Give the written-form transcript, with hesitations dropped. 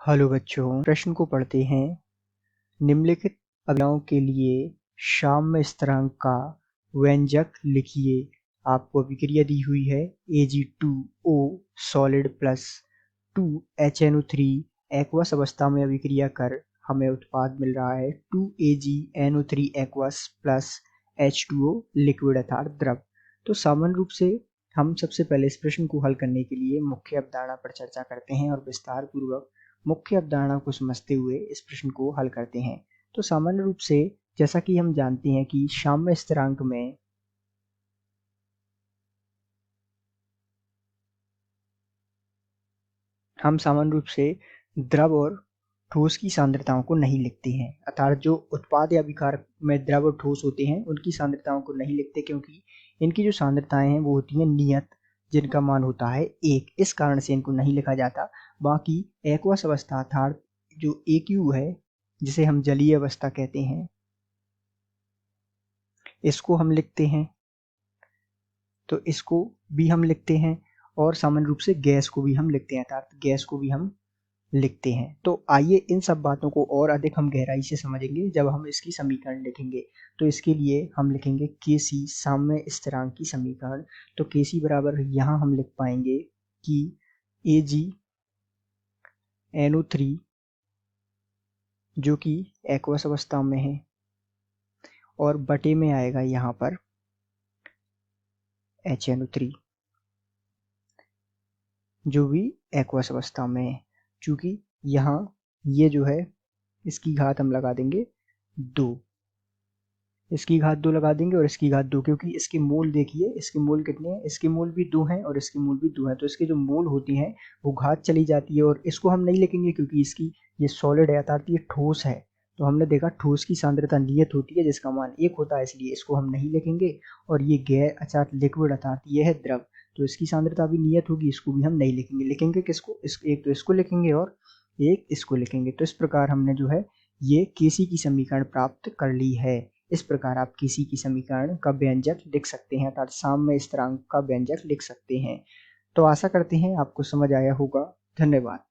Hello बच्चों, प्रश्न को पढ़ते हैं। निम्नलिखित अभिक्रियाओं के लिए साम्य स्थिरांक का व्यंजक लिखिए। आपको अभिक्रिया दी हुई है Ag2O solid plus 2HNO3 aqueous अवस्था में अभिक्रिया कर हमें उत्पाद मिल रहा है 2AgNO3 aqueous plus H2O liquid अर्थात द्रव। तो सामान्य रूप से हम सबसे पहले इस प्रश्न को हल करने के लिए मुख्य अवधारणा पर चर्चा करते हैं और विस्तार पूर्वक मुख्य अवधारणा को समझते हुए इस प्रश्न को हल करते हैं। तो सामान्य रूप से जैसा कि हम जानते हैं कि साम्य स्थिरांक में हम सामान्य रूप से द्रव और ठोस की सांद्रताओं को नहीं लिखते हैं, अर्थात जो उत्पाद या अभिकार में द्रव और ठोस होते हैं उनकी सांद्रताओं को नहीं लिखते, क्योंकि इनकी जो सांद्रताएं हैं वो होती हैं नियत, जिनका मान होता है 1। इस कारण से इनको नहीं लिखा जाता। बाकी एक्वस अवस्था अर्थात जो AQ है, जिसे हम जलीय अवस्था कहते हैं, इसको हम लिखते हैं, तो इसको भी हम लिखते हैं। और सामान्य रूप से गैस को भी हम लिखते हैं, अर्थात गैस को भी हम लिखते हैं। तो आइए इन सब बातों को और अधिक हम गहराई से समझेंगे जब हम इसकी समीकरण लिखेंगे। तो इसके लिए हम लिखेंगे Kc साम्य स्थिरांक की समीकरण। तो Kc बराबर यहाँ हम लिख पाएंगे कि AgNO3 जो कि एक्वस अवस्था में है और बटे में आएगा यहाँ पर HNO3 जो भी एक्वस अवस्था में है। चूंकि यहाँ ये जो है इसकी घात हम लगा देंगे 2, इसकी घात 2 लगा देंगे और इसकी घात 2, क्योंकि इसके मोल देखिए, इसके मोल कितने हैं, इसके मोल भी 2 हैं और इसके मोल भी 2 हैं। तो इसके जो मोल होती हैं वो घात चली जाती है और इसको हम नहीं लिखेंगे क्योंकि इसकी ये सॉलिड है अर्थात ये ठोस है। तो हमने देखा ठोस की सांद्रता नियत होती है जिसका मान 1 होता है, इसलिए इसको हम नहीं लिखेंगे। और ये गैस अर्थात लिक्विड अर्थात ये है द्रव, तो इसकी सांद्रता भी नियत होगी, इसको भी हम नहीं लिखेंगे। लिखेंगे किसको? एक तो इसको लिखेंगे और एक इसको लिखेंगे। तो इस प्रकार हमने जो है ये Kc की समीकरण प्राप्त कर ली है। इस प्रकार आप Kc की समीकरण का व्यंजक लिख सकते हैं, अर्थात साम्य स्थिरांक का व्यंजक लिख सकते हैं। तो आशा करते हैं आपको समझ आया होगा। धन्यवाद।